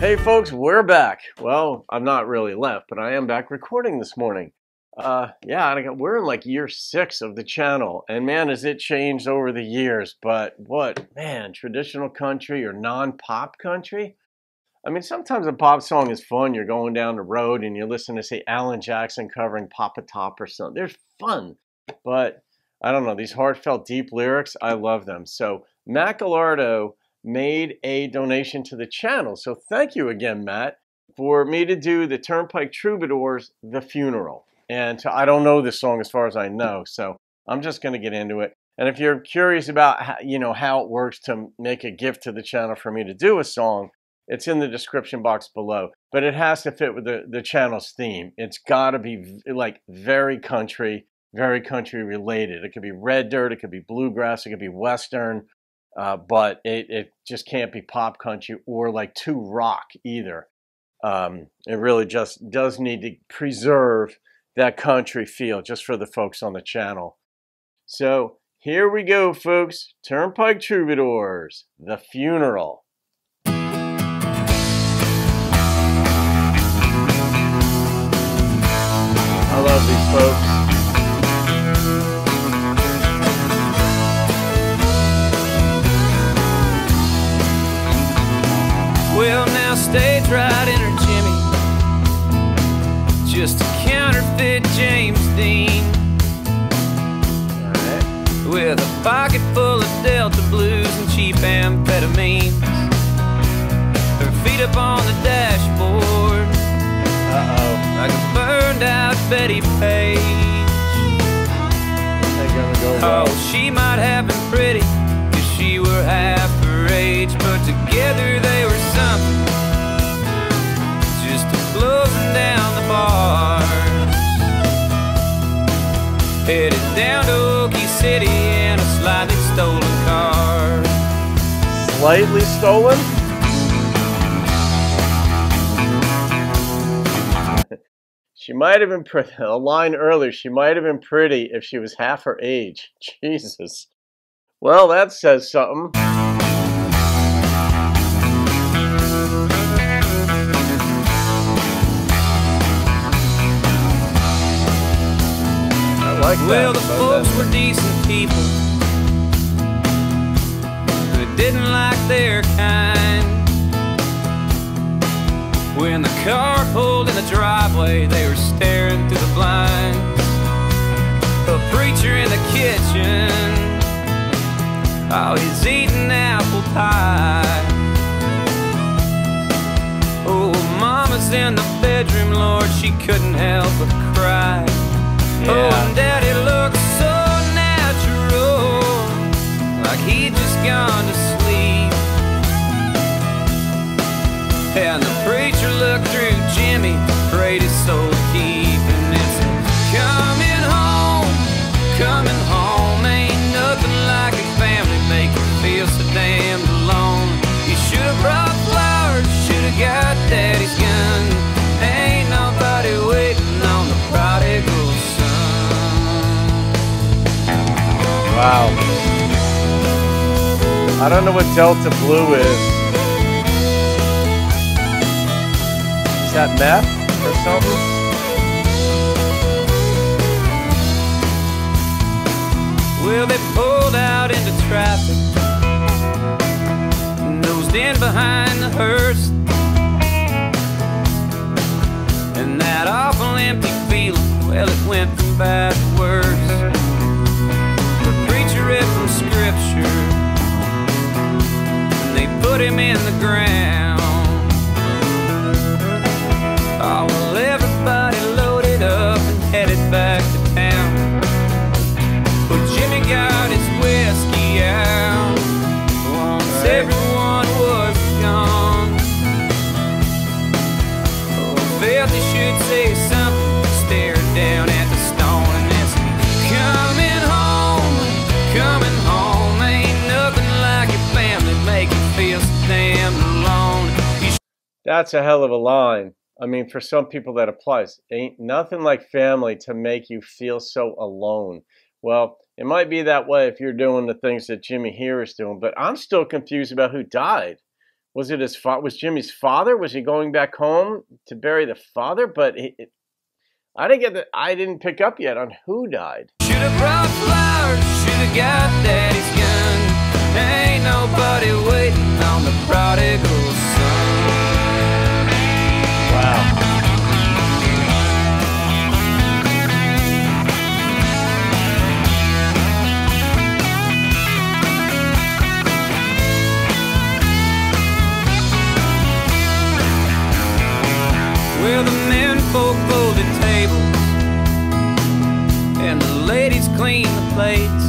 Hey folks, we're back. Well, I'm not really left, but I am back recording this morning. We're in like year 6 of the channel, and man, has it changed over the years. But what, man, traditional country or non-pop country? I mean, sometimes a pop song is fun. You're going down the road and you listen to, say, Alan Jackson covering Papa Top or something. They're fun, but I don't know, these heartfelt, deep lyrics, I love them. So Matt Galardo made a donation to the channel. So thank you again, Matt, for me to do the Turnpike Troubadours, The Funeral. And I don't know this song as far as I know, so I'm just going to get into it. And if you're curious about how it works to make a gift to the channel for me to do a song, it's in the description box below. But it has to fit with the channel's theme. It's got to be like very country related. It could be red dirt, it could be bluegrass, it could be western. But it just can't be pop country or like too rock either. It really just does need to preserve that country feel just for the folks on the channel. So here we go, folks. Turnpike Troubadours, The Funeral. I love these folks. Well, now stage right in her Jimmy, just a counterfeit James Dean, with a pocket full of Delta blues and cheap amphetamines. Her feet up on the dashboard, like a burned out Betty Page. Oh, she might have been pretty if she were half her age, but together they were something, just closing down the bars, headed down to Okie City in a slightly stolen car. Slightly stolen? She might have been pretty. A line earlier, she might have been pretty if she was half her age. Jesus. Well, that says something. Well, the folks were decent people who didn't like their kind. When the car pulled in the driveway, they were staring through the blinds. A preacher in the kitchen, oh, he's eating apple pie. Oh, Mama's in the bedroom, Lord, she couldn't help but cry. Yeah. Oh, and Daddy looked so natural, like he'd just gone to sleep. And the preacher looked through Jimmy, prayed his soul to keep. And it said, coming home, ain't nothing like a family make you feel so damn alone. You should have brought flowers, should have got Daddy's gun. Ain't nobody waiting on the prodigal son. Wow. I don't know what Delta Blue is. Is that meth or something? Well, they pulled out into traffic, nosed in behind the hearse, and that awful empty feeling, well, it went from bad to worse. The preacher read from scripture, and they put him in the ground. Oh, well, everybody loaded up and headed back to town. But Jimmy got his whiskey out once everyone was gone. Oh, felt he should say something, stared down at the stone, and then said, coming home, ain't nothing like your family make you feel so damn alone. That's a hell of a line. I mean, for some people that applies. Ain't nothing like family to make you feel so alone. Well, it might be that way if you're doing the things that Jimmy here is doing, but I'm still confused about who died. Was it was Jimmy's father? Was he going back home to bury the father? But I didn't get that. I didn't pick up yet on who died. Should have brought flowers, should have got daddy's gun. Ain't nobody waiting on the prodigal son. Wow. Well, the men folk blow the tables and the ladies clean the plates.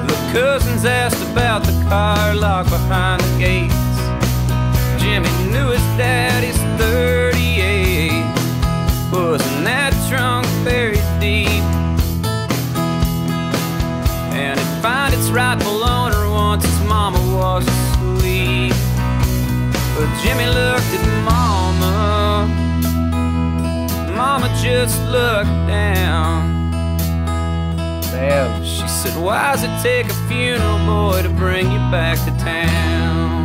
The cousins asked about the car locked behind the gates. Jimmy knew his daddy's 38. Wasn't that trunk buried deep? And it'd find its rightful owner once his mama was asleep. But Jimmy looked at Mama. Mama just looked down. Man. She said, why does it take a funeral boy to bring you back to town?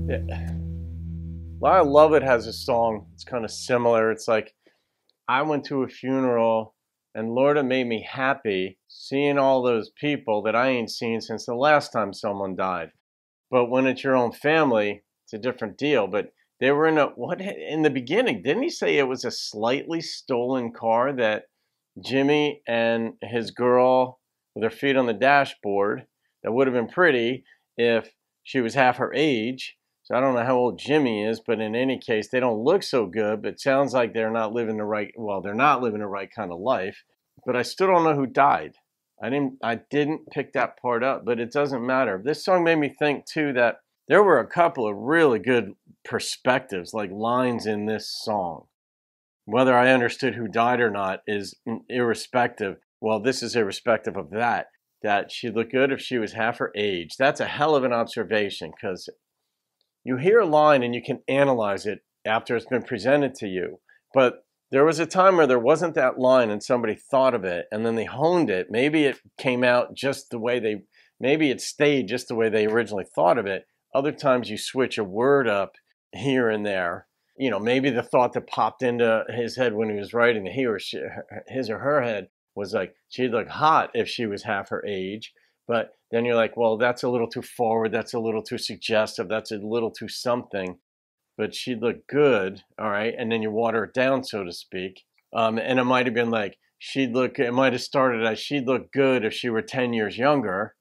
Yeah. I Love It has a song. It's kind of similar. It's like, I went to a funeral and Lord, it made me happy seeing all those people that I ain't seen since the last time someone died. But when it's your own family, it's a different deal. But they were in the beginning, didn't he say it was a slightly stolen car that Jimmy and his girl with their feet on the dashboard, that would have been pretty if she was half her age. So I don't know how old Jimmy is, but in any case, they don't look so good. But it sounds like they're not living the right kind of life. But I still don't know who died. I didn't pick that part up, but it doesn't matter. This song made me think too that there were a couple of really good perspectives, like lines in this song. Whether I understood who died or not is irrespective. Well, this is irrespective of that. That she'd look good if she was half her age. That's a hell of an observation, because you hear a line and you can analyze it after it's been presented to you. But there was a time where there wasn't that line and somebody thought of it and then they honed it. Maybe it came out just the way maybe it stayed just the way they originally thought of it. Other times you switch a word up here and there. You know, maybe the thought that popped into his head when he was writing his or her head was like, she'd look hot if she was half her age. But then you're like, well, that's a little too forward. That's a little too suggestive. That's a little too something. But she'd look good, all right? And then you water it down, so to speak. And it might have been like, it might have started as she'd look good if she were 10 years younger.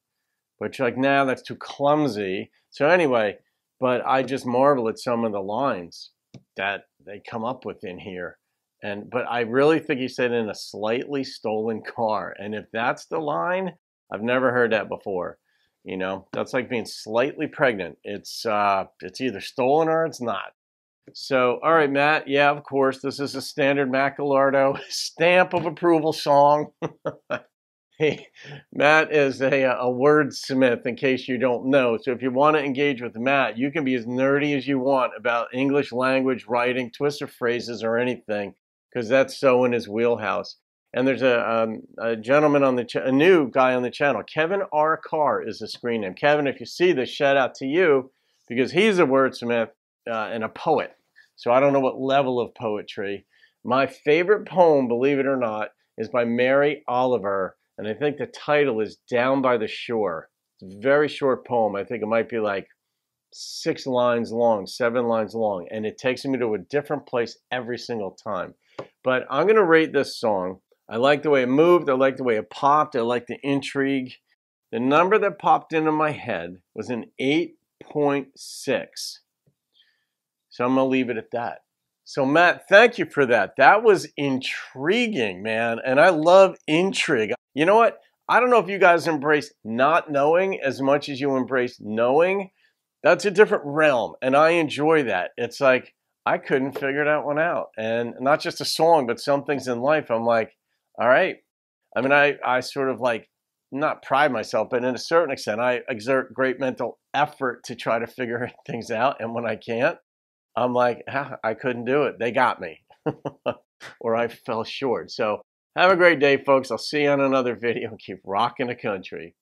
But you're like, nah, that's too clumsy. So anyway, but I just marvel at some of the lines that they come up with in here. But I really think he said in a slightly stolen car. And if that's the line, I've never heard that before. You know, that's like being slightly pregnant. It's either stolen or it's not. So, all right, Matt. Yeah, of course, this is a standard Matt Galardo stamp of approval song. Hey, Matt is a wordsmith, in case you don't know. So if you want to engage with Matt, you can be as nerdy as you want about English language, writing, twists of phrases, or anything, because that's so in his wheelhouse. And there's a gentleman a new guy on the channel. Kevin R. Carr is the screen name. Kevin, if you see this, shout out to you, because he's a wordsmith and a poet. So I don't know what level of poetry. My favorite poem, believe it or not, is by Mary Oliver. And I think the title is Down by the Shore. It's a very short poem. I think it might be like 7 lines long. And it takes me to a different place every single time. But I'm going to rate this song. I like the way it moved. I like the way it popped. I like the intrigue. The number that popped into my head was an 8.6. So I'm going to leave it at that. So Matt, thank you for that. That was intriguing, man. And I love intrigue. You know what? I don't know if you guys embrace not knowing as much as you embrace knowing. That's a different realm. And I enjoy that. It's like, I couldn't figure that one out. And not just a song, but some things in life, I'm like, all right. I mean, I sort of like, not pride myself, but in a certain extent, I exert great mental effort to try to figure things out. And when I can't, I'm like, I couldn't do it. They got me. Or I fell short. So have a great day, folks. I'll see you on another video. Keep rocking the country.